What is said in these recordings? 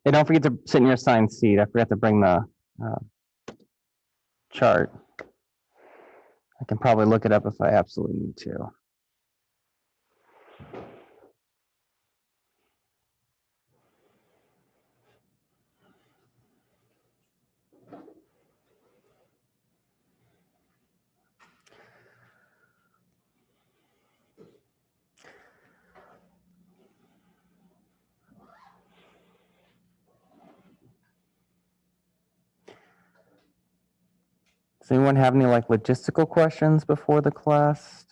Hey, don't forget to sit in your assigned seat. I forgot to bring the chart. I can probably look it up if I absolutely need to. Does anyone have any like logistical questions before the class?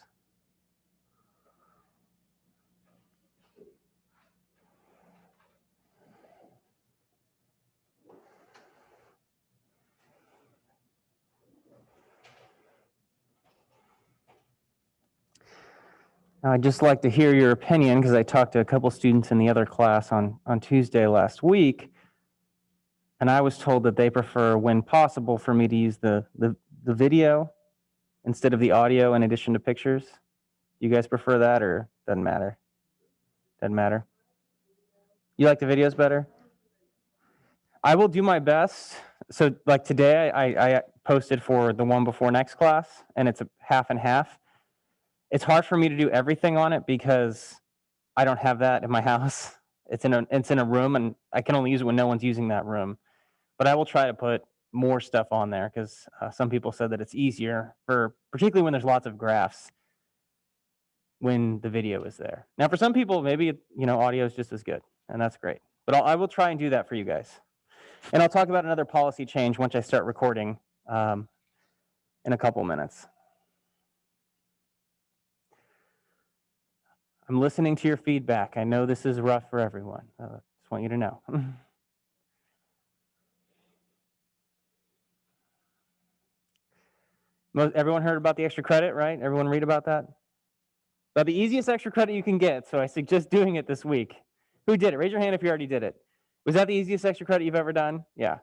I'd just like to hear your opinion because I talked to a couple students in the other class on Tuesday last week, and I was told that they prefer, when possible, for me to use the video instead of the audio in addition to pictures. You guys prefer that, or doesn't matter? Doesn't matter. You like the videos better? I will do my best. So like today, I posted for the one before next class, and it's a half and half. It's hard for me to do everything on it because I don't have that in my house. It's in a room, and I can only use it when no one's using that room. But I will try to put more stuff on there because some people said that it's easier for, particularly when there's lots of graphs, when the video is there. Now, for some people, maybe audio is just as good, and that's great. But I will try and do that for you guys. And I'll talk about another policy change once I start recording in a couple minutes. I'm listening to your feedback. I know this is rough for everyone. Just want you to know. Everyone heard about the extra credit, right? Everyone read about that? About the easiest extra credit you can get, so I suggest doing it this week. Who did it? Raise your hand if you already did it. Was that the easiest extra credit you've ever done? Yeah.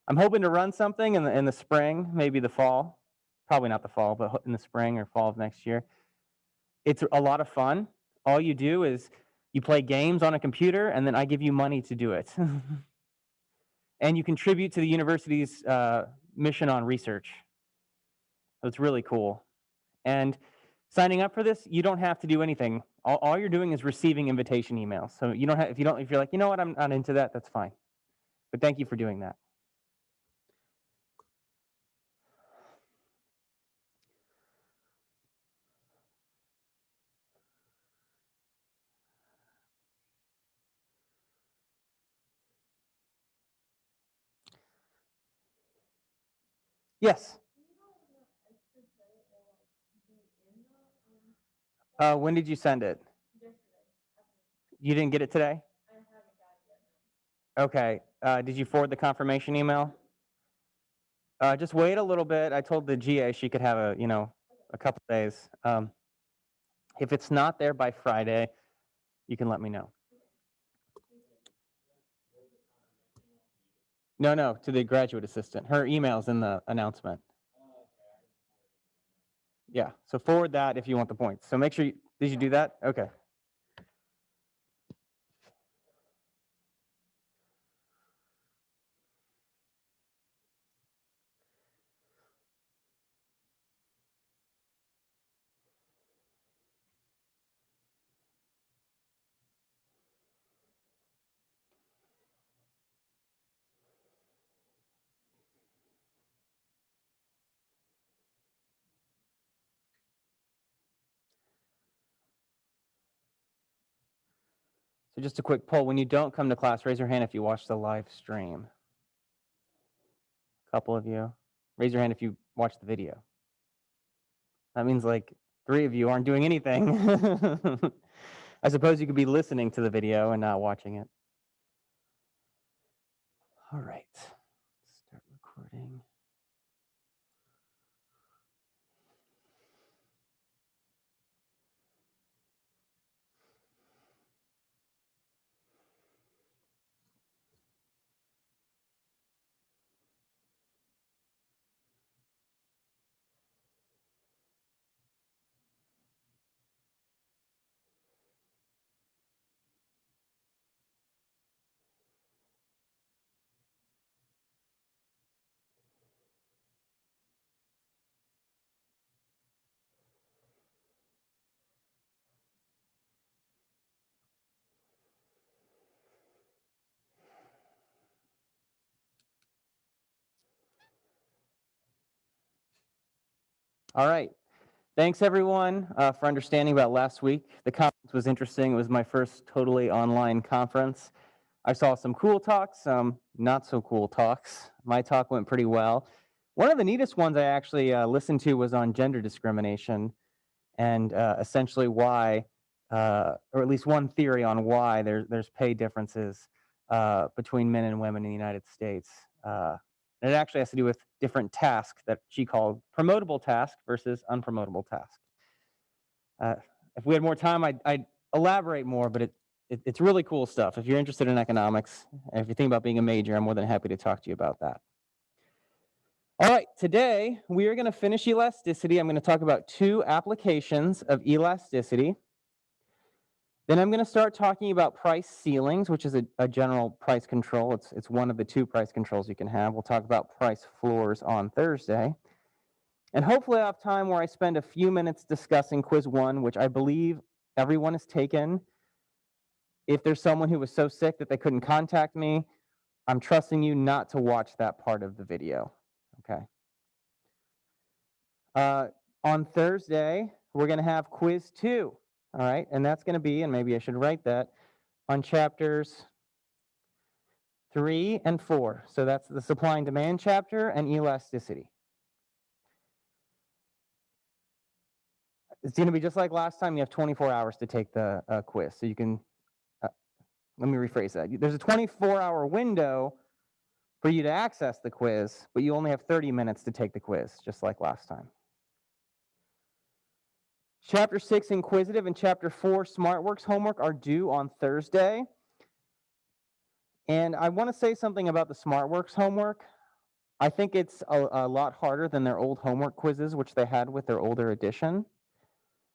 I'm hoping to run something in the spring, maybe the fall. Probably not the fall, but in the spring or fall of next year. It's a lot of fun. All you do is you play games on a computer, and then I give you money to do it. And you contribute to the university's mission on research. So it's really cool. And signing up for this, you don't have to do anything. All you're doing is receiving invitation emails. So you don't have, if you're like, you know what, I'm not into that, that's fine. But thank you for doing that. Yes. When did you send it? You didn't get it today? Okay. Did you forward the confirmation email? Just wait a little bit. I told the GA she could have a couple days. If it's not there by Friday, you can let me know. No, to the graduate assistant. Her email's in the announcement. Yeah, so forward that if you want the points. So make sure did you do that? Okay. So just a quick poll. When you don't come to class, raise your hand if you watch the live stream. A couple of you. Raise your hand if you watch the video. That means like 3 of you aren't doing anything. I suppose you could be listening to the video and not watching it. All right. Let's start recording. All right. Thanks, everyone, for understanding about last week. The conference was interesting. It was my first totally online conference. I saw some cool talks, some not so cool talks. My talk went pretty well. One of the neatest ones I actually listened to was on gender discrimination and essentially why, or at least one theory on why there's pay differences between men and women in the United States. And it actually has to do with different tasks that she called promotable task versus unpromotable task. If we had more time, I'd elaborate more, but it's really cool stuff. If you're interested in economics, and if you think about being a major, I'm more than happy to talk to you about that. All right, today we are going to finish elasticity. I'm going to talk about 2 applications of elasticity. Then I'm going to start talking about price ceilings, which is a general price control. It's one of the 2 price controls you can have. We'll talk about price floors on Thursday. And hopefully I'll have time where I spend a few minutes discussing quiz 1, which I believe everyone has taken. If there's someone who was so sick that they couldn't contact me, I'm trusting you not to watch that part of the video, okay? On Thursday, we're going to have quiz 2, all right? And that's going to be, and maybe I should write that, on chapters 3 and 4. So that's the supply and demand chapter and elasticity. It's going to be just like last time. You have 24 hours to take the quiz. So you can, let me rephrase that. There's a 24-hour window for you to access the quiz, but you only have 30 minutes to take the quiz, just like last time. Chapter 6, Inquisitive, and Chapter 4, SmartWorks homework are due on Thursday. And I want to say something about the SmartWorks homework. I think it's a lot harder than their old homework quizzes, which they had with their older edition.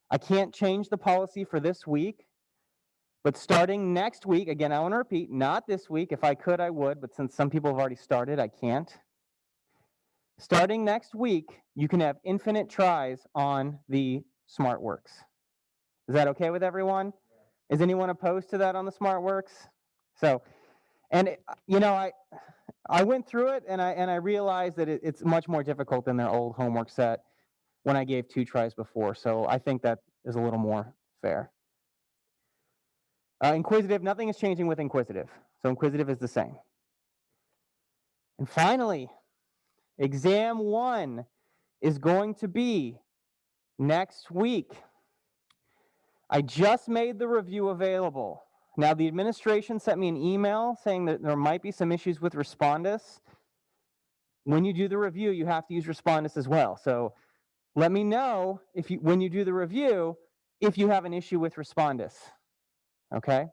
I can't change the policy for this week, but starting next week, again, I want to repeat, not this week. If I could, I would, but since some people have already started, I can't. Starting next week, you can have infinite tries on the SmartWorks. Is that okay with everyone? Is anyone opposed to that on the SmartWorks? So, and you know, I went through it and I realized that it's much more difficult than their old homework set when I gave 2 tries before. So I think that is a little more fair. Inquisitive, nothing is changing with Inquisitive. So Inquisitive is the same. And finally, exam 1 is going to be next week. I just made the review available. Now, the administration sent me an email saying that there might be some issues with Respondus. When you do the review, you have to use Respondus as well. So let me know when you do the review if you have an issue with Respondus. Okay?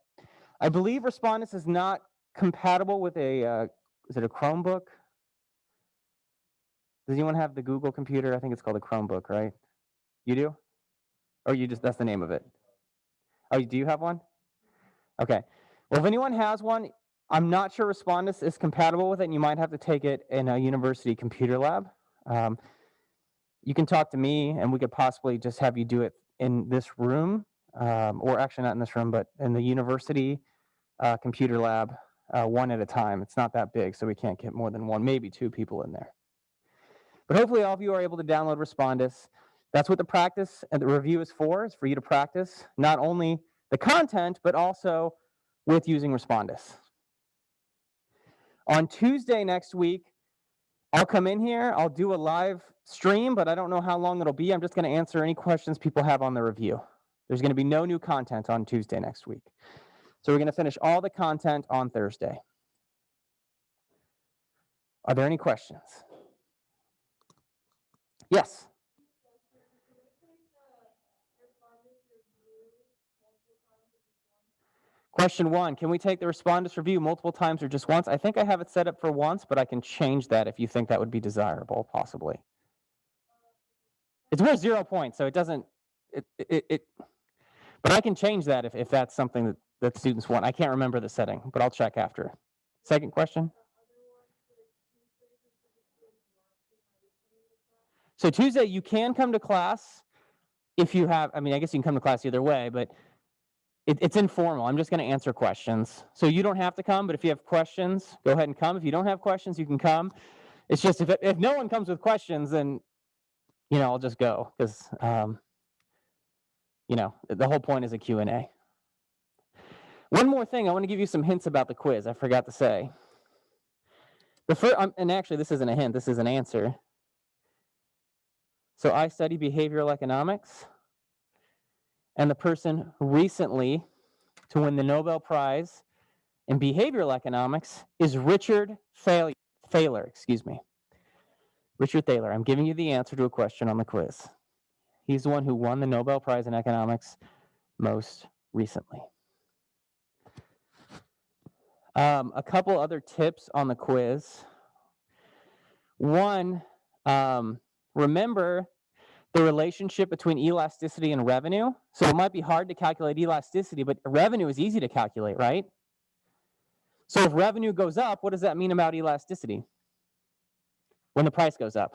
I believe Respondus is not compatible with is it a Chromebook? Does anyone have the Google computer? I think it's called a Chromebook, right? You do? Or that's the name of it? Oh, do you have one? Okay. Well, if anyone has one, I'm not sure Respondus is compatible with it, and you might have to take it in a university computer lab. You can talk to me, and we could possibly just have you do it in this room, or actually not in this room, but in the university computer lab, one at a time. It's not that big, so we can't get more than 1, maybe 2 people in there. But hopefully all of you are able to download Respondus. That's what the practice and the review is for you to practice not only the content, but also with using Respondus. On Tuesday next week, I'll come in here, I'll do a live stream, but I don't know how long it'll be. I'm just going to answer any questions people have on the review. There's going to be no new content on Tuesday next week. So we're going to finish all the content on Thursday. Are there any questions? Yes. Question 1, can we take the Respondus review multiple times or just once? I think I have it set up for once, but I can change that if you think that would be desirable, possibly. It's worth 0 points, so it doesn't, but I can change that if that's something that students want. I can't remember the setting, but I'll check after. Second question? So Tuesday, you can come to class if you have, I guess you can come to class either way, but it's informal. I'm just going to answer questions. So you don't have to come, but if you have questions, go ahead and come. If you don't have questions, you can come. It's just if no one comes with questions, then I'll just go because, the whole point is a Q&A. One more thing, I want to give you some hints about the quiz. I forgot to say. The first, and actually, this isn't a hint. This is an answer. So I study behavioral economics, and the person recently to win the Nobel Prize in behavioral economics is Richard Thaler. Excuse me. Richard Thaler. I'm giving you the answer to a question on the quiz. He's the one who won the Nobel Prize in economics most recently. A couple other tips on the quiz. One, remember the relationship between elasticity and revenue. So it might be hard to calculate elasticity, but revenue is easy to calculate, right? So if revenue goes up, what does that mean about elasticity? When the price goes up,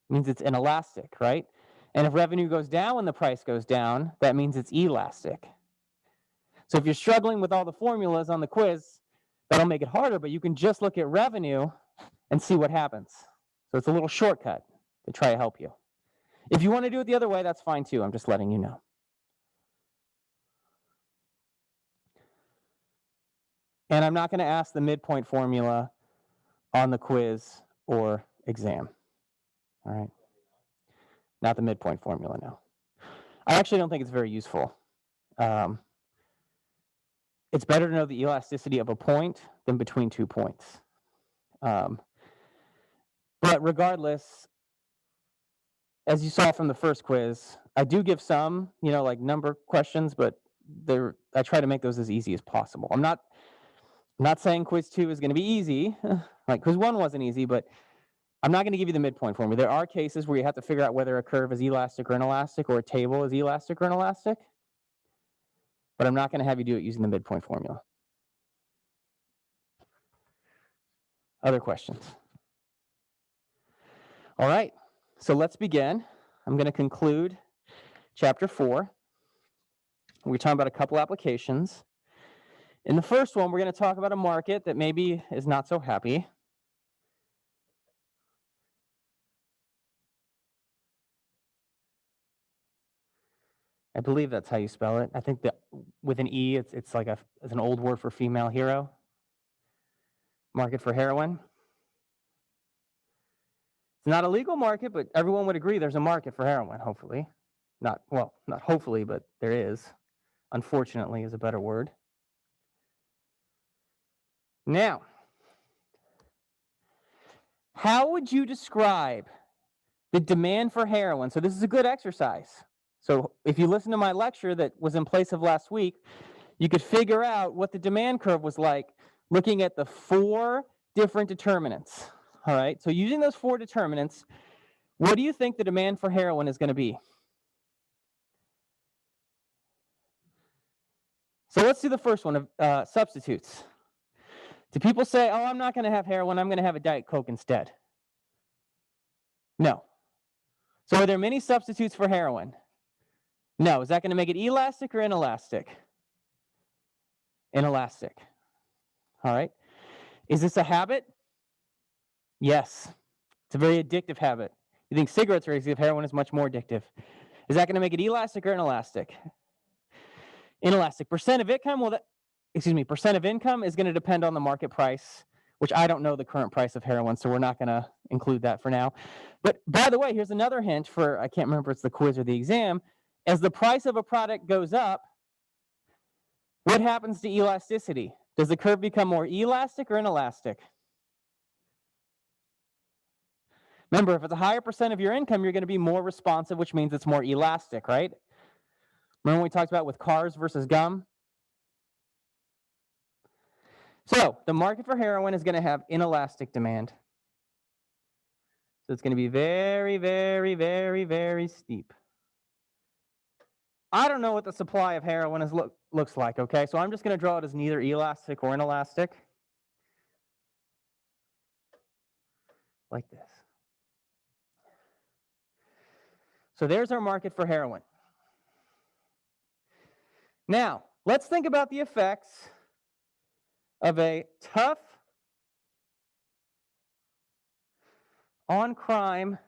it means it's inelastic, right? And if revenue goes down when the price goes down, that means it's elastic. So if you're struggling with all the formulas on the quiz, that'll make it harder, but you can just look at revenue and see what happens. So it's a little shortcut to try to help you. If you want to do it the other way, that's fine too. I'm just letting you know. And I'm not going to ask the midpoint formula on the quiz or exam. All right? Not the midpoint formula, no. I actually don't think it's very useful. It's better to know the elasticity of a point than between 2 points. But regardless, as you saw from the first quiz, I do give some, like number questions, but I try to make those as easy as possible. I'm not saying quiz 2 is going to be easy, like quiz 1 wasn't easy, but I'm not going to give you the midpoint formula. There are cases where you have to figure out whether a curve is elastic or inelastic, or a table is elastic or inelastic, but I'm not going to have you do it using the midpoint formula. Other questions? All right, so let's begin. I'm going to conclude chapter 4. We're talking about a couple applications. In the first one, we're going to talk about a market that maybe is not so happy. I believe that's how you spell it. I think that with an E, it's like it's an old word for female hero. Market for heroin. It's not a legal market, but everyone would agree there's a market for heroin, hopefully. Not hopefully, but there is. Unfortunately is a better word. Now, how would you describe the demand for heroin? So this is a good exercise. So if you listen to my lecture that was in place of last week, you could figure out what the demand curve was like looking at the 4 different determinants. All right, so using those 4 determinants, what do you think the demand for heroin is going to be? So let's do the first one of substitutes. Do people say, oh, I'm not going to have heroin, I'm going to have a Diet Coke instead? No. So are there many substitutes for heroin? No. Is that going to make it elastic or inelastic? Inelastic. All right. Is this a habit? Yes. It's a very addictive habit. You think cigarettes are addictive, heroin is much more addictive. Is that going to make it elastic or inelastic? Inelastic. Percent of income, percent of income is going to depend on the market price, which I don't know the current price of heroin, so we're not going to include that for now. But by the way, here's another hint for, I can't remember if it's the quiz or the exam. As the price of a product goes up, what happens to elasticity? Does the curve become more elastic or inelastic? Remember, if it's a higher percent of your income, you're going to be more responsive, which means it's more elastic, right? Remember when we talked about with cars versus gum? So the market for heroin is going to have inelastic demand. So it's going to be very, very, very, very steep. I don't know what the supply of heroin looks like, okay? So I'm just going to draw it as neither elastic or inelastic. Like this. So there's our market for heroin. Now, let's think about the effects of a tough On crime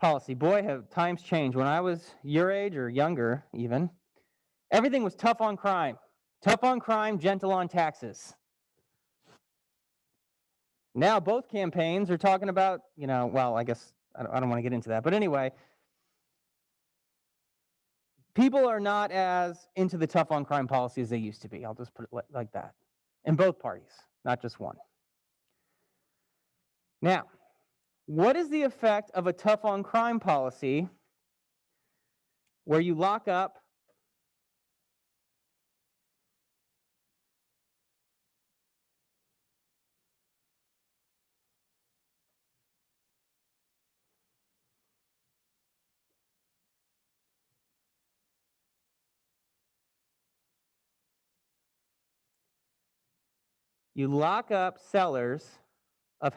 policy. Boy, have times changed. When I was your age or younger even, everything was tough on crime. Tough on crime, gentle on taxes. Now both campaigns are talking about, well, I guess I don't want to get into that. But anyway, people are not as into the tough on crime policy as they used to be. I'll just put it like that. In both parties, not just one. Now, what is the effect of a tough on crime policy where you lock up sellers of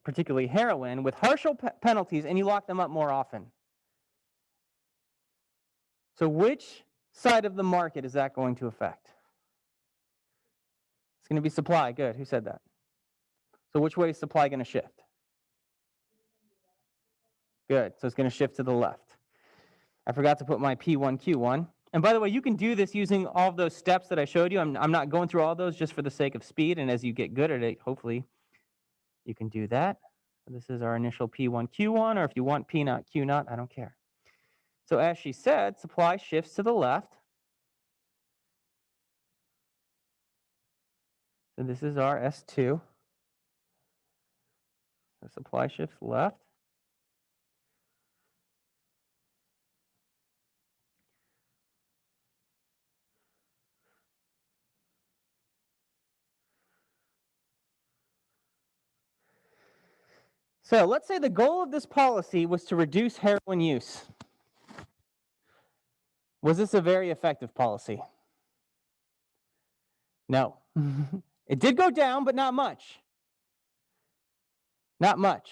particularly heroin with harsher penalties, and you lock them up more often? So which side of the market is that going to affect? It's going to be supply. Good. Who said that? So which way is supply going to shift? Good. So it's going to shift to the left. I forgot to put my P1Q1. And by the way, you can do this using all of those steps that I showed you. I'm not going through all those just for the sake of speed. And as you get good at it, hopefully you can do that. So this is our initial P1Q1, or if you want P naught Q naught, I don't care. So as she said, supply shifts to the left. So this is our S2. The supply shifts left. So let's say the goal of this policy was to reduce heroin use. Was this a very effective policy? No. It did go down, but not much. Not much.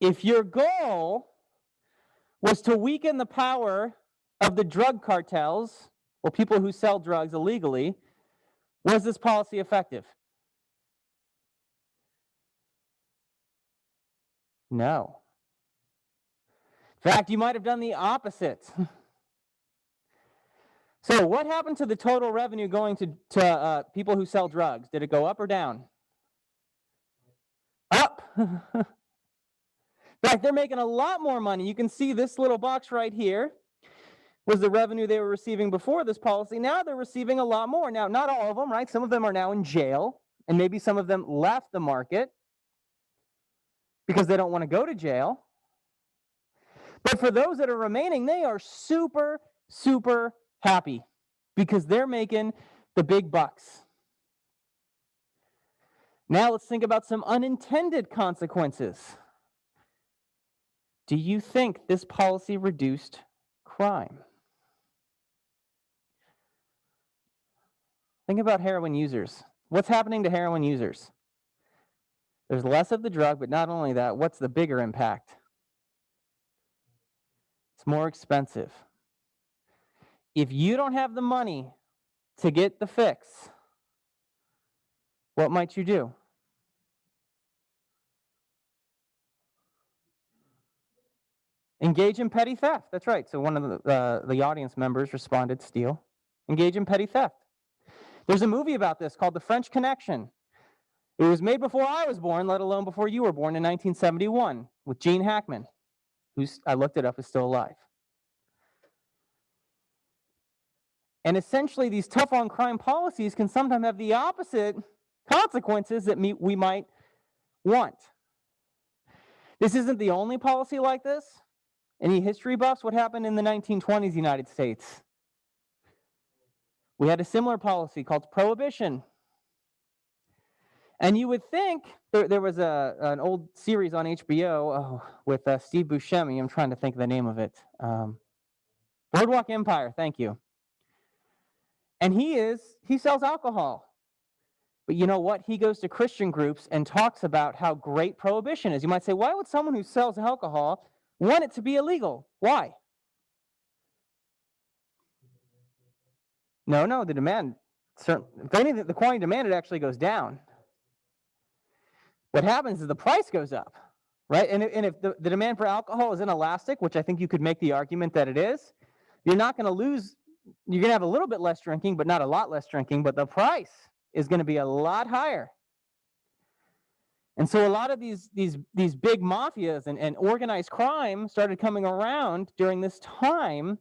If your goal was to weaken the power of the drug cartels or people who sell drugs illegally, was this policy effective? No. In fact, you might have done the opposite. So what happened to the total revenue going to people who sell drugs? Did it go up or down? Up. In fact, they're making a lot more money. You can see this little box right here was the revenue they were receiving before this policy. Now they're receiving a lot more. Now, not all of them, right? Some of them are now in jail, and maybe some of them left the market because they don't want to go to jail. But for those that are remaining, they are super, super happy because they're making the big bucks. Now let's think about some unintended consequences. Do you think this policy reduced crime? Think about heroin users. What's happening to heroin users? There's less of the drug, but not only that, what's the bigger impact? It's more expensive. If you don't have the money to get the fix, what might you do? Engage in petty theft. That's right. So one of the audience members responded, steal. Engage in petty theft. There's a movie about this called The French Connection. It was made before I was born, let alone before you were born, in 1971 with Gene Hackman, who's, I looked it up, is still alive. And essentially, these tough on crime policies can sometimes have the opposite consequences that we might want. This isn't the only policy like this. Any history buffs? What happened in the 1920s United States? We had a similar policy called prohibition. And you would think there was an old series on HBO with Steve Buscemi. I'm trying to think of the name of it. Boardwalk Empire. Thank you. And he sells alcohol. But you know what? He goes to Christian groups and talks about how great prohibition is. You might say, why would someone who sells alcohol want it to be illegal? Why? No, the demand, if anything, the quantity demanded actually goes down. what happens is the price goes up, right? And if the demand for alcohol is inelastic, which I think you could make the argument that it is, you're not going to lose. You're going to have a little bit less drinking, but not a lot less drinking, but the price is going to be a lot higher. And so a lot of these big mafias and organized crime started coming around during this time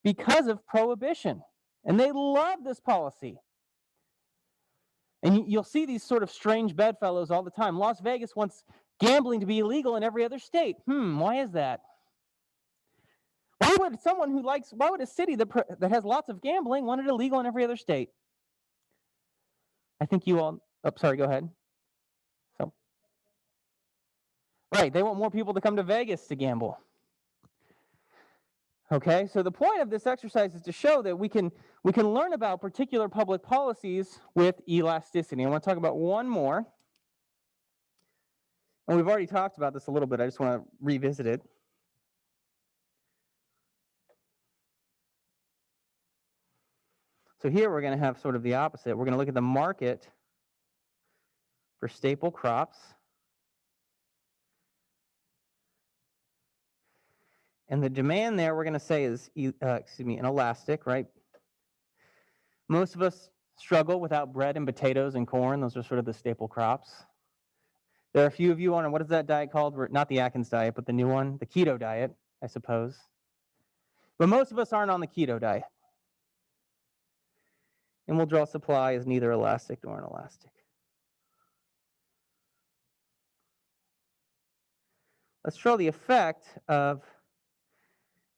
because of prohibition. And they love this policy. And you'll see these sort of strange bedfellows all the time. Las Vegas wants gambling to be illegal in every other state. Why is that? Why would a city that has lots of gambling want it illegal in every other state? I think you all, sorry, go ahead. So, right, they want more people to come to Vegas to gamble. Okay, so the point of this exercise is to show that we can learn about particular public policies with elasticity. I want to talk about one more. And we've already talked about this a little bit. I just want to revisit it. So here we're going to have sort of the opposite. We're going to look at the market for staple crops. And the demand there we're going to say is, inelastic, right? Most of us struggle without bread and potatoes and corn. Those are sort of the staple crops. There are a few of you on, what is that diet called? Not the Atkins diet, but the new one, the keto diet, I suppose. But most of us aren't on the keto diet. And we'll draw supply as neither elastic nor inelastic. Let's show the effect of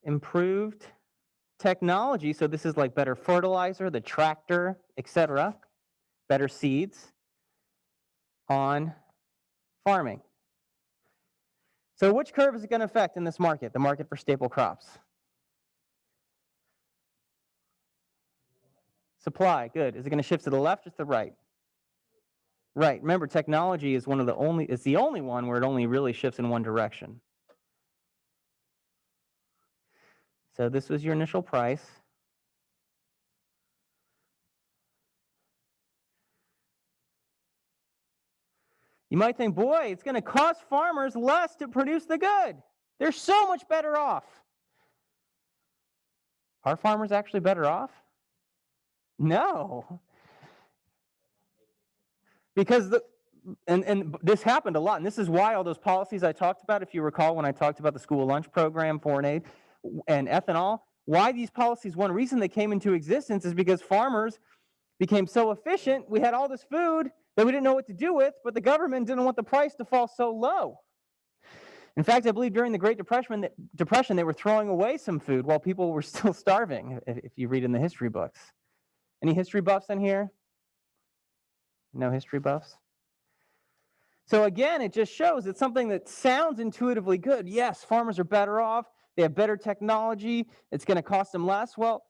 improved technology. So this is like better fertilizer, the tractor, etc., better seeds on farming. So which curve is it going to affect in this market, the market for staple crops? Supply, good. Is it going to shift to the left or to the right? Right. Remember, technology is it's the only one where it only really shifts in one direction. So this was your initial price. You might think, boy, it's going to cost farmers less to produce the good. They're so much better off. Are farmers actually better off? No. Because and this happened a lot, and this is why all those policies I talked about, if you recall when I talked about the school lunch program, foreign aid, and ethanol, why these policies, one reason they came into existence is because farmers became so efficient, we had all this food that we didn't know what to do with, but the government didn't want the price to fall so low. In fact, I believe during the Great Depression, they were throwing away some food while people were still starving, if you read in the history books. Any history buffs in here? No history buffs? So again, it just shows it's something that sounds intuitively good. Yes, farmers are better off. They have better technology. It's going to cost them less. Well,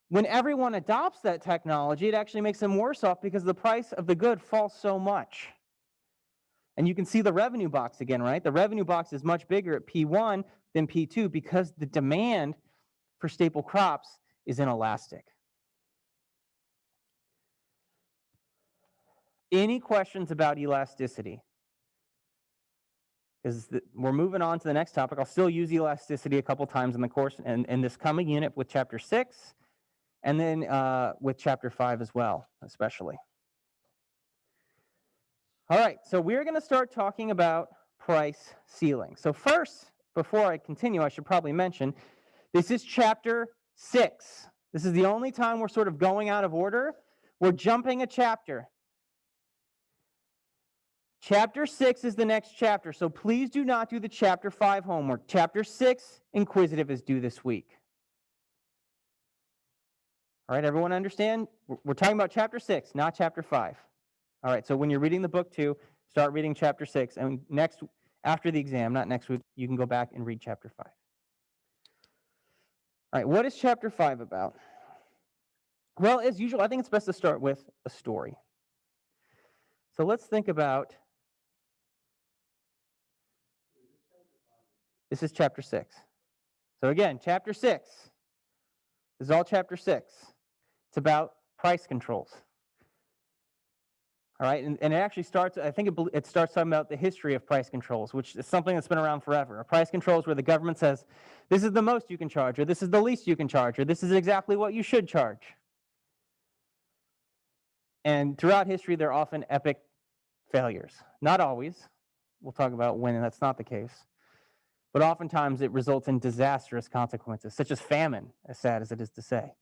when everyone adopts that technology, it actually makes them worse off because the price of the good falls so much. And you can see the revenue box again, right? The revenue box is much bigger at P1 than P2 because the demand for staple crops is inelastic. Any questions about elasticity? Because we're moving on to the next topic. I'll still use elasticity a couple times in the course and in this coming unit with chapter 6, and then with chapter 5 as well, especially. All right, so we're going to start talking about price ceiling. So first, before I continue, I should probably mention, this is chapter 6. This is the only time we're sort of going out of order. We're jumping a chapter. Chapter 6 is the next chapter, so please do not do the chapter 5 homework. Chapter 6, inquisitive, is due this week. All right, everyone understand? We're talking about chapter 6, not chapter 5. All right, so when you're reading the book 2, start reading chapter 6, and after the exam, not next week, you can go back and read chapter 5. All right, what is chapter 5 about? Well, as usual, I think it's best to start with a story. So let's think about, this is chapter 6. So again, chapter 6. This is all chapter 6. It's about price controls. All right, and it actually starts, I think it starts talking about the history of price controls, which is something that's been around forever. A price control is where the government says, this is the most you can charge, or this is the least you can charge, or this is exactly what you should charge. And throughout history, they're often epic failures. Not always. We'll talk about when that's not the case. But oftentimes it results in disastrous consequences, such as famine, as sad as it is to say.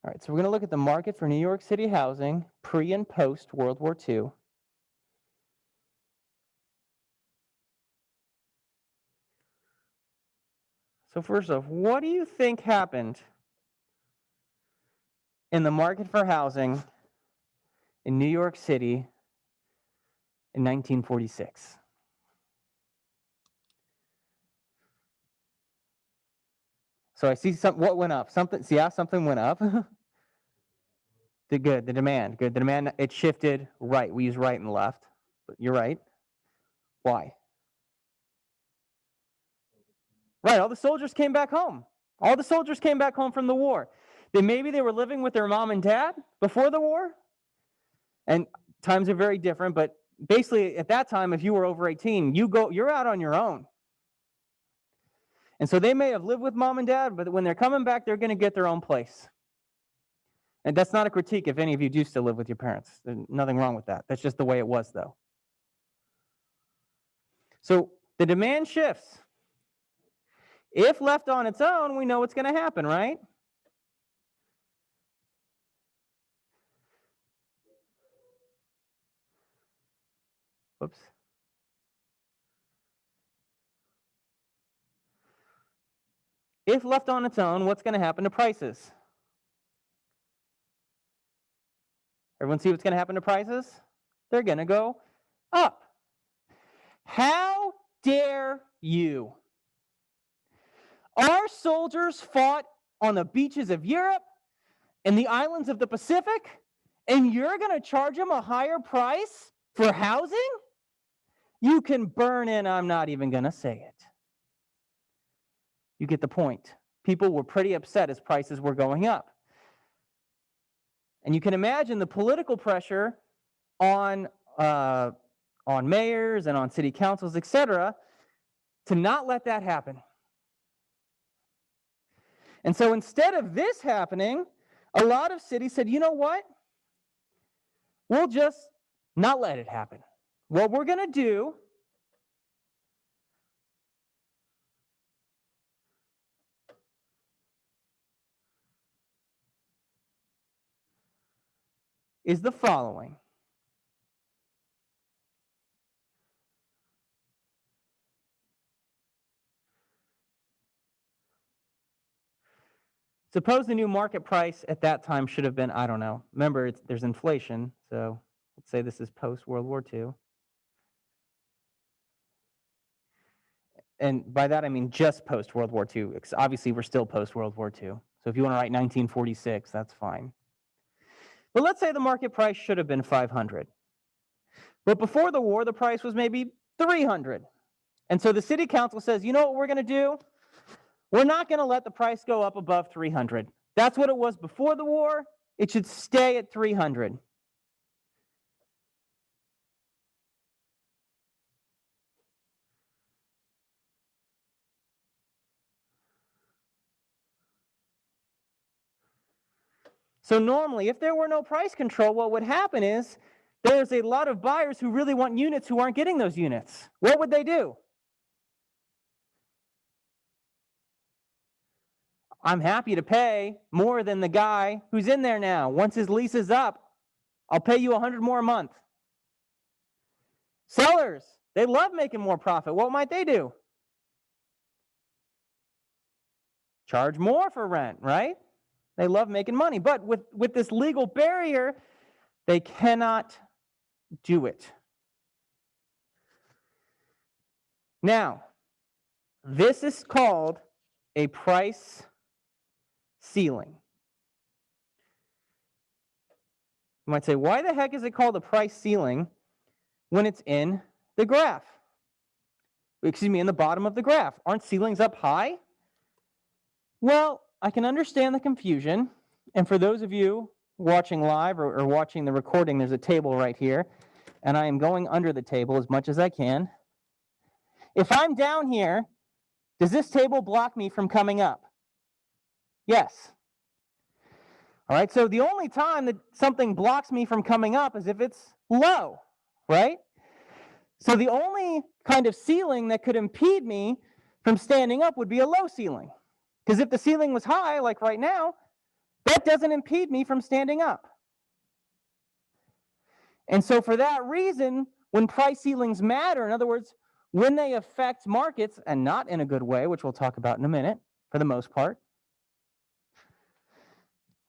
All right, so we're going to look at the market for New York City housing pre and post World War II. So first off, what do you think happened in the market for housing in New York City in 1946? So I see what went up? Something went up. The demand, good. The demand, it shifted right. We use right and left, but you're right. Why? Right, all the soldiers came back home. All the soldiers came back home from the war. Maybe they were living with their mom and dad before the war, and times are very different, but basically at that time, if you were over 18, you're out on your own. And so they may have lived with mom and dad, but when they're coming back, they're going to get their own place. And that's not a critique if any of you do still live with your parents. There's nothing wrong with that. That's just the way it was, though. So the demand shifts. If left on its own, we know what's going to happen, right? Whoops. If left on its own, what's going to happen to prices? Everyone see what's going to happen to prices? They're going to go up. How dare you? Our soldiers fought on the beaches of Europe and the islands of the Pacific, and you're going to charge them a higher price for housing? You can burn in, I'm not even going to say it. You get the point. People were pretty upset as prices were going up. And you can imagine the political pressure on mayors and on city councils, etc., to not let that happen. And so instead of this happening, a lot of cities said, you know what? We'll just not let it happen. What we're going to do is the following. Suppose the new market price at that time should have been, I don't know. Remember, there's inflation, so let's say this is post-World War II. And by that, I mean just post-World War II. Obviously, we're still post-World War II. So if you want to write 1946, that's fine. But let's say the market price should have been 500. But before the war, the price was maybe 300. And so the city council says, you know what we're going to do? We're not going to let the price go up above 300. That's what it was before the war. It should stay at 300. So normally, if there were no price control, what would happen is there's a lot of buyers who really want units who aren't getting those units. What would they do? I'm happy to pay more than the guy who's in there now. Once his lease is up, I'll pay you $100 more a month. Sellers, they love making more profit. What might they do? Charge more for rent, right? They love making money. But with this legal barrier, they cannot do it. Now, This is called a price ceiling. You might say, why the heck is it called a price ceiling when it's in the graph? Excuse me, in the bottom of the graph. Aren't ceilings up high? Well, I can understand the confusion. And for those of you watching live or watching the recording, there's a table right here. And I am going under the table as much as I can. If I'm down here, does this table block me from coming up? Yes. All right, so the only time that something blocks me from coming up is if it's low, right? So the only kind of ceiling that could impede me from standing up would be a low ceiling. Because if the ceiling was high, like right now, that doesn't impede me from standing up. And so for that reason, when price ceilings matter, in other words, when they affect markets, and not in a good way, which we'll talk about in a minute, for the most part,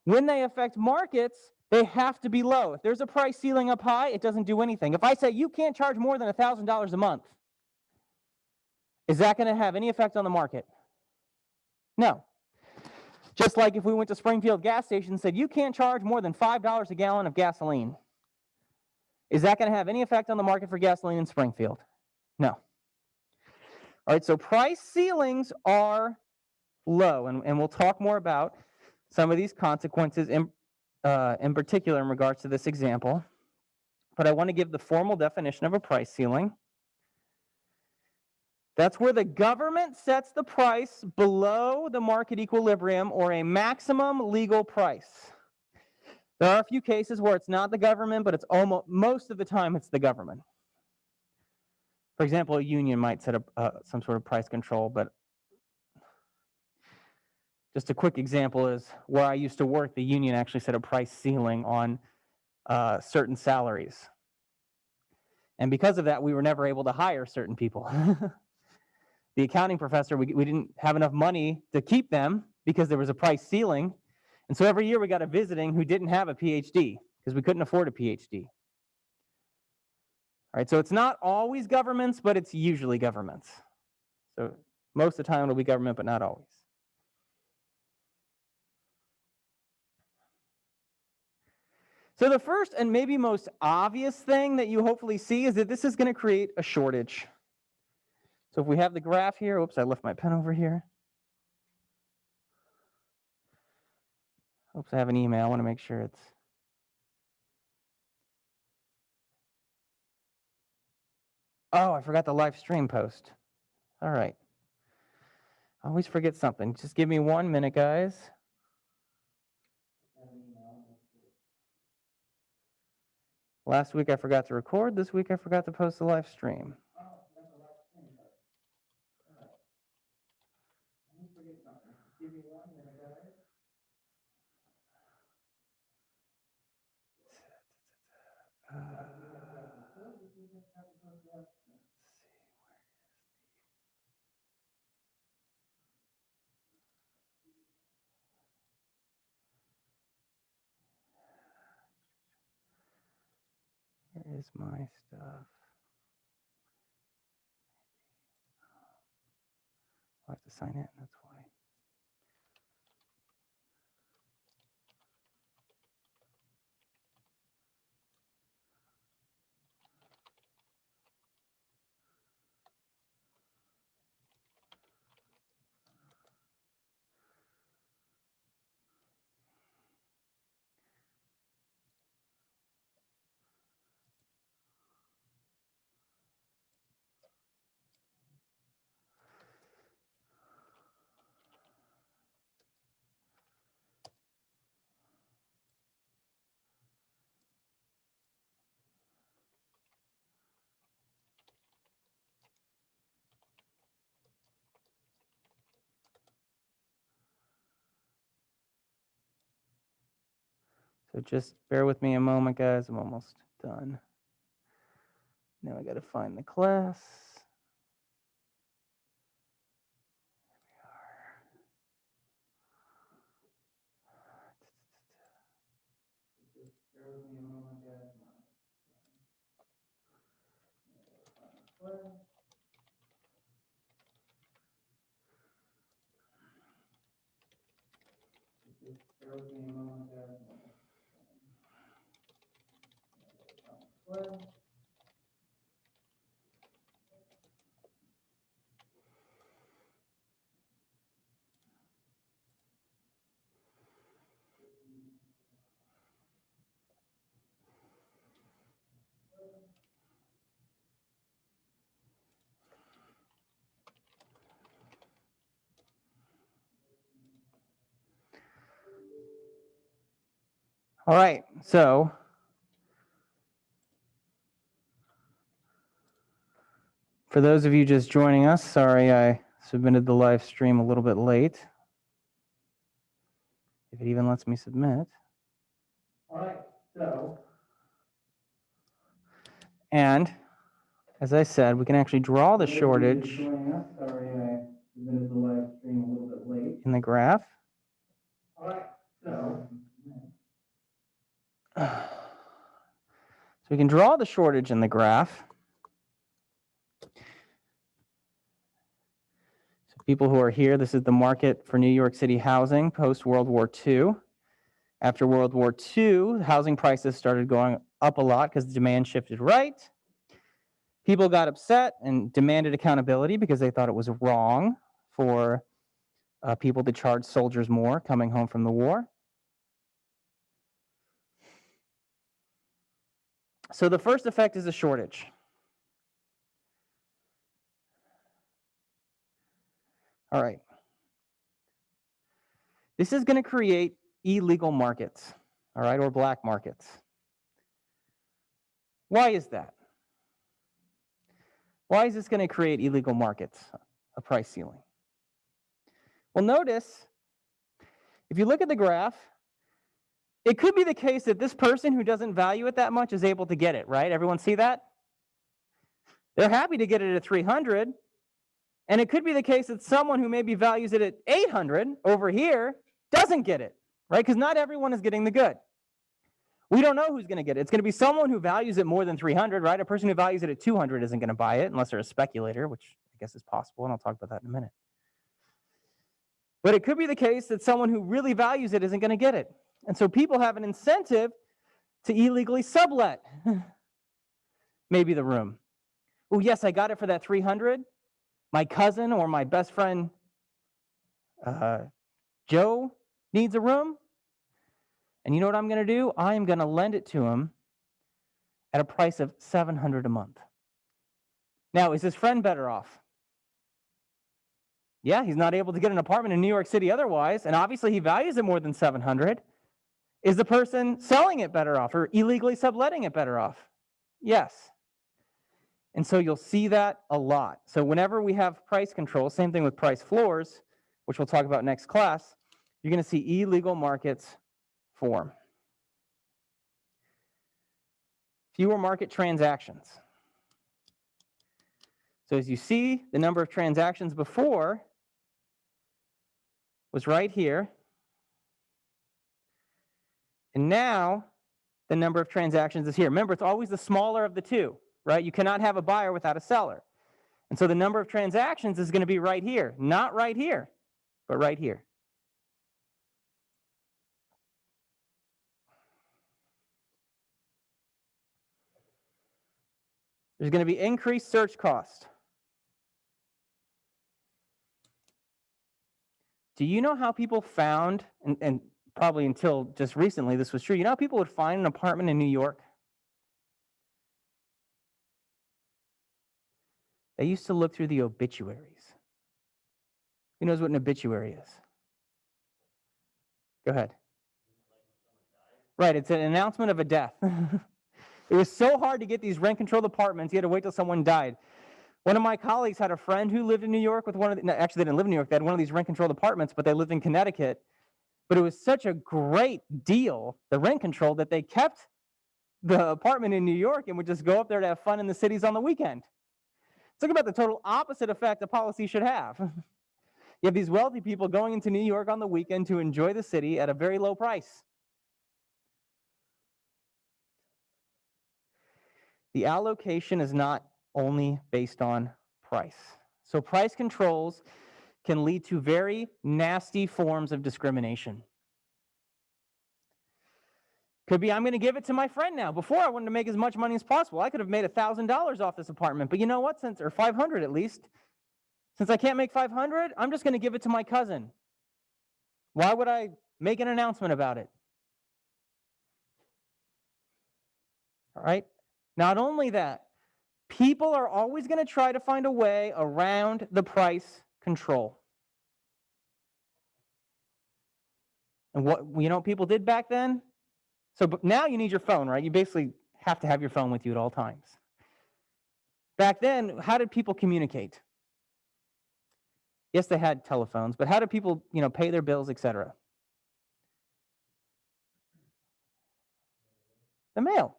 when they affect markets, they have to be low. If there's a price ceiling up high, it doesn't do anything. If I say you can't charge more than $1,000 a month, is that going to have any effect on the market? No. Just like if we went to Springfield gas station and said you can't charge more than $5 a gallon of gasoline, is that going to have any effect on the market for gasoline in Springfield? No. All right, so price ceilings are low, and we'll talk more about some of these consequences in particular in regards to this example. But I want to give the formal definition of a price ceiling. That's where the government sets the price below the market equilibrium or a maximum legal price. There are a few cases where it's not the government, but it's most of the time it's the government. For example, a union might set up some sort of price control, but just a quick example is where I used to work, the union actually set a price ceiling on certain salaries. And because of that, we were never able to hire certain people. The accounting professor, we didn't have enough money to keep them because there was a price ceiling. And so every year we got a visiting who didn't have a PhD because we couldn't afford a PhD. All right, so it's not always governments, but it's usually governments. So most of the time it'll be government, but not always. So the first and maybe most obvious thing that you hopefully see is that this is going to create a shortage. So if we have the graph here, oops, I left my pen over here. Oops, I have an email. I want to make sure it's. Oh, I forgot the live stream post. All right. I always forget something. Just give me 1 minute, guys. Last week I forgot to record. This week I forgot to post the live stream. Where is my stuff? I have to sign in, that's why. So just bear with me a moment, guys. I'm almost done. Now I got to find the class. Bear with me a moment, guys. All right, so for those of you just joining us, sorry I submitted the live stream a little bit late. If it even lets me submit. All right, so. And as I said, we can actually draw the shortage in the graph. All right, so we can draw the shortage in the graph. So people who are here, this is the market for New York City housing post-World War II. After World War II, housing prices started going up a lot because the demand shifted right. People got upset and demanded accountability because they thought it was wrong for people to charge soldiers more coming home from the war. So the first effect is a shortage. All right. This is going to create illegal markets, all right, or black markets. Why is that? Why is this going to create illegal markets, a price ceiling? Well, notice, if you look at the graph, it could be the case that this person who doesn't value it that much is able to get it, right? Everyone see that? They're happy to get it at 300, and it could be the case that someone who maybe values it at 800 over here doesn't get it, right? Because not everyone is getting the good. We don't know who's going to get it. It's going to be someone who values it more than 300, right? A person who values it at 200 isn't going to buy it unless they're a speculator, which I guess is possible, and I'll talk about that in a minute. But it could be the case that someone who really values it isn't going to get it. And so people have an incentive to illegally sublet maybe the room. Oh, yes, I got it for that 300. My cousin or my best friend Joe needs a room. And you know what I'm going to do? I am going to lend it to him at a price of $700 a month. Now, is his friend better off? Yeah, he's not able to get an apartment in New York City otherwise, and obviously he values it more than $700. Is the person selling it better off or illegally subletting it better off? Yes. And so you'll see that a lot. So whenever we have price control, same thing with price floors, which we'll talk about next class, you're going to see illegal markets form. Fewer market transactions. So as you see, the number of transactions before was right here. And now the number of transactions is here. Remember, it's always the smaller of the two, right? You cannot have a buyer without a seller. And so the number of transactions is going to be right here, not right here, but right here. There's going to be increased search cost. Do you know how people found, and probably until just recently this was true, you know how people would find an apartment in New York? They used to look through the obituaries. Who knows what an obituary is? Go ahead. Right, it's an announcement of a death. It was so hard to get these rent-controlled apartments, you had to wait till someone died. One of my colleagues had a friend who lived in New York with one of the, no, actually they didn't live in New York, they had one of these rent-controlled apartments, but they lived in Connecticut. But it was such a great deal, the rent control, that they kept the apartment in New York and would just go up there to have fun in the cities on the weekend. Think about the total opposite effect a policy should have. You have these wealthy people going into New York on the weekend to enjoy the city at a very low price. The allocation is not only based on price. So price controls can lead to very nasty forms of discrimination. Could be I'm going to give it to my friend now. Before, I wanted to make as much money as possible. I could have made $1,000 off this apartment, but you know what? Or 500 at least. Since I can't make 500, I'm just going to give it to my cousin. Why would I make an announcement about it? All right. Not only that, people are always going to try to find a way around the price control. And what people did back then? So now you need your phone, right? You basically have to have your phone with you at all times. Back then, how did people communicate? Yes, they had telephones, but how did people, pay their bills, etc.? The mail.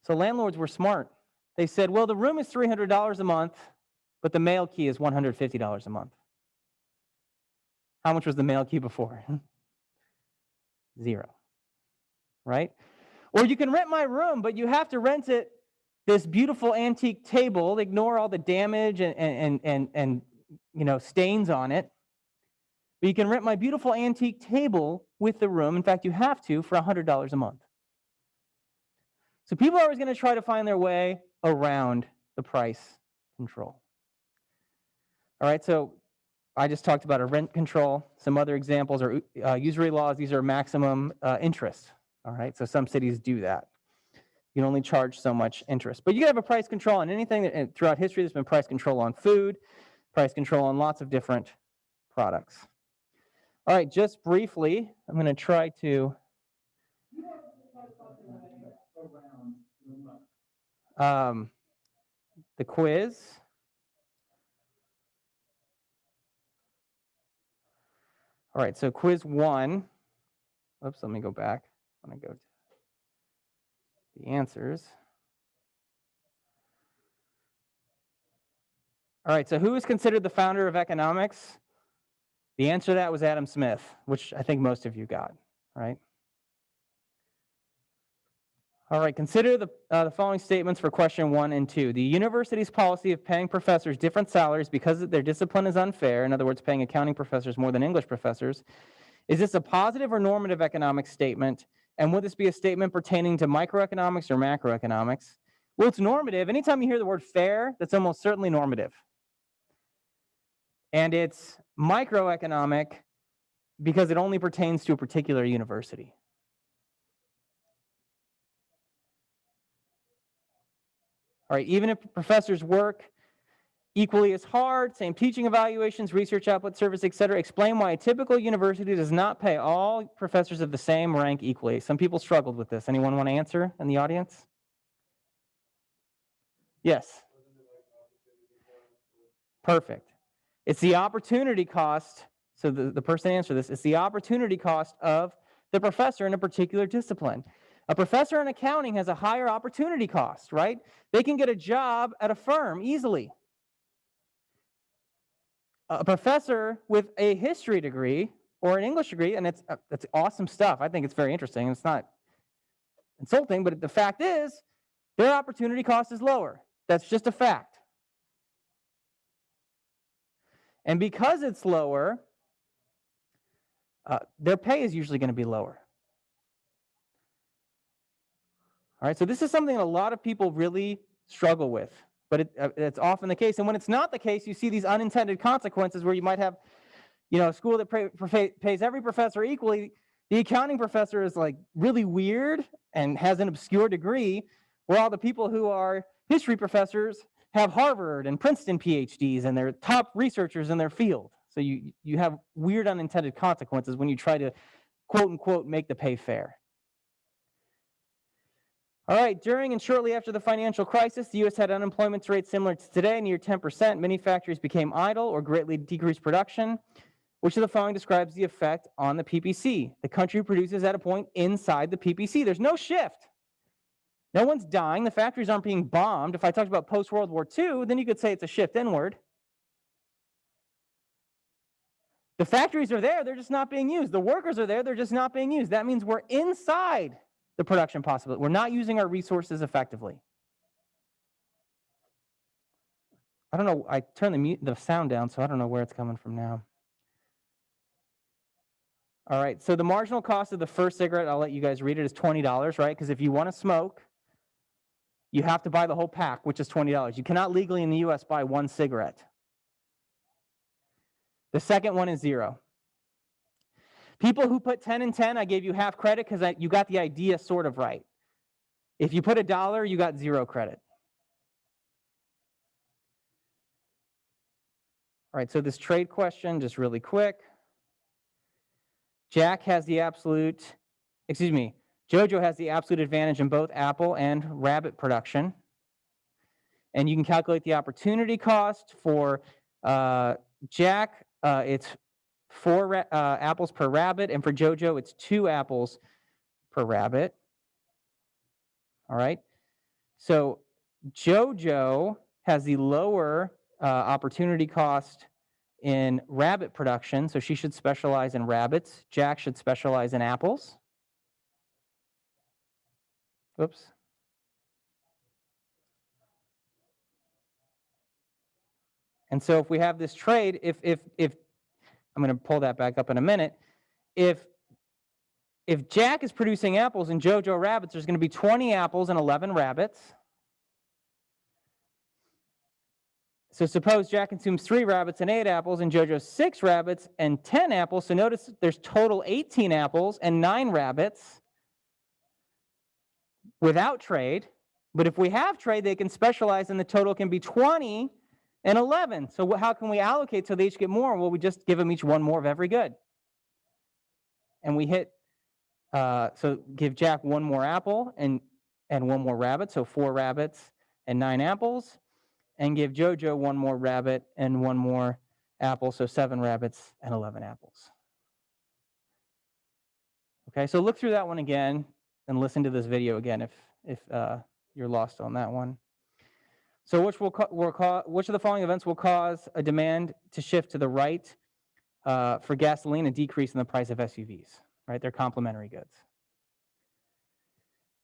So landlords were smart. They said, well, the room is $300 a month, but the mail key is $150 a month. How much was the mail key before? 0. Right? Or you can rent my room, but you have to rent it this beautiful antique table. Ignore all the damage and stains on it. But you can rent my beautiful antique table with the room. In fact, you have to for $100 a month. So people are always going to try to find their way around the price control. All right, so I just talked about a rent control. Some other examples are usury laws. These are maximum interest. All right, so some cities do that. You can only charge so much interest. But you can have a price control on anything. That, throughout history, there's been price control on food, price control on lots of different products. All right, just briefly, I'm going to try to the quiz. All right, so quiz 1. Oops, let me go back. I want to go to the answers. All right, so who is considered the founder of economics? The answer to that was Adam Smith, which I think most of you got, right? All right, consider the following statements for question 1 and 2. The university's policy of paying professors different salaries because their discipline is unfair, in other words, paying accounting professors more than English professors, is this a positive or normative economic statement? And would this be a statement pertaining to microeconomics or macroeconomics? Well, it's normative. Anytime you hear the word fair, that's almost certainly normative. And it's microeconomic because it only pertains to a particular university. All right, even if professors work equally as hard, same teaching evaluations, research output, service, etc., explain why a typical university does not pay all professors of the same rank equally. Some people struggled with this. Anyone want to answer in the audience? Yes. Perfect. It's the opportunity cost. So the person answered this. It's the opportunity cost of the professor in a particular discipline. A professor in accounting has a higher opportunity cost, right? They can get a job at a firm easily. A professor with a history degree or an English degree, and it's awesome stuff. I think it's very interesting. It's not insulting, but the fact is, their opportunity cost is lower. That's just a fact. And because it's lower, their pay is usually going to be lower. All right, so this is something that a lot of people really struggle with, but it's often the case. And when it's not the case, you see these unintended consequences where you might have, a school that pays every professor equally. The accounting professor is like really weird and has an obscure degree, where all the people who are history professors have Harvard and Princeton PhDs and they're top researchers in their field. So you have weird unintended consequences when you try to, quote unquote, make the pay fair. All right, during and shortly after the financial crisis, the U.S. had unemployment rates similar to today, near 10%. Many factories became idle or greatly decreased production. Which of the following describes the effect on the PPC? The country produces at a point inside the PPC. There's no shift. No one's dying. The factories aren't being bombed. If I talked about post-World War II, then you could say it's a shift inward. The factories are there. They're just not being used. The workers are there. They're just not being used. That means we're inside the production possibility. We're not using our resources effectively. I don't know. I turned the sound down, so I don't know where it's coming from now. All right, so the marginal cost of the first cigarette, I'll let you guys read it, is $20, right? Because if you want to smoke, you have to buy the whole pack, which is $20. You cannot legally in the US buy one cigarette. The second one is 0. People who put 10 and 10, I gave you half credit because you got the idea sort of right. If you put $1, you got 0 credit. All right, so this trade question, just really quick. Jojo has the absolute advantage in both apple and rabbit production. And you can calculate the opportunity cost for Jack. It's 4 apples per rabbit, and for Jojo, it's 2 apples per rabbit. All right. So Jojo has the lower opportunity cost in rabbit production, so she should specialize in rabbits. Jack should specialize in apples. Oops. And so if we have this trade, if I'm going to pull that back up in a minute, if Jack is producing apples and Jojo rabbits, there's going to be 20 apples and 11 rabbits. So suppose Jack consumes 3 rabbits and 8 apples, and Jojo 6 rabbits and 10 apples. So notice there's total 18 apples and 9 rabbits without trade. But if we have trade, they can specialize, and the total can be 20 and 11. So how can we allocate so they each get more? Well, we just give them each one more of every good. And we hit, so give Jack 1 more apple and 1 more rabbit, so 4 rabbits and 9 apples. And give Jojo 1 more rabbit and 1 more apple, so 7 rabbits and 11 apples. Okay, so look through that one again and listen to this video again if you're lost on that one. So which of the following events will cause a demand to shift to the right for gasoline and decrease in the price of SUVs? Right, they're complementary goods.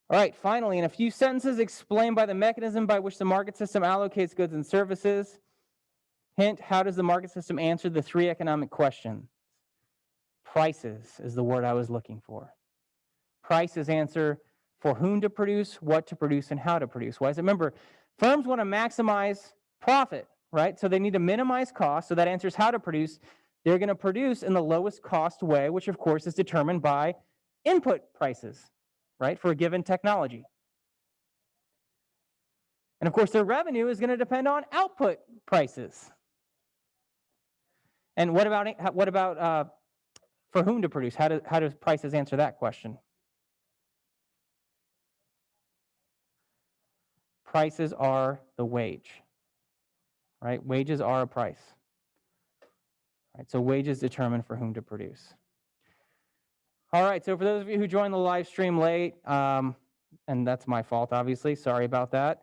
All right, finally, in a few sentences, explain by the mechanism by which the market system allocates goods and services. Hint, how does the market system answer the 3 economic questions? Prices is the word I was looking for. Prices answer for whom to produce, what to produce, and how to produce. Why is it? Remember, firms want to maximize profit, right? So they need to minimize cost, so that answers how to produce. They're going to produce in the lowest cost way, which of course is determined by input prices, right, for a given technology. And of course, their revenue is going to depend on output prices. And what about for whom to produce? How do prices answer that question? Prices are the wage, right? Wages are a price. Right, so wages determine for whom to produce. All right, so for those of you who joined the live stream late, and that's my fault, obviously, sorry about that.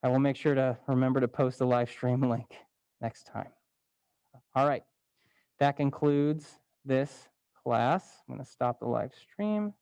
I will make sure to remember to post the live stream link next time. All right, that concludes this class. I'm going to stop the live stream.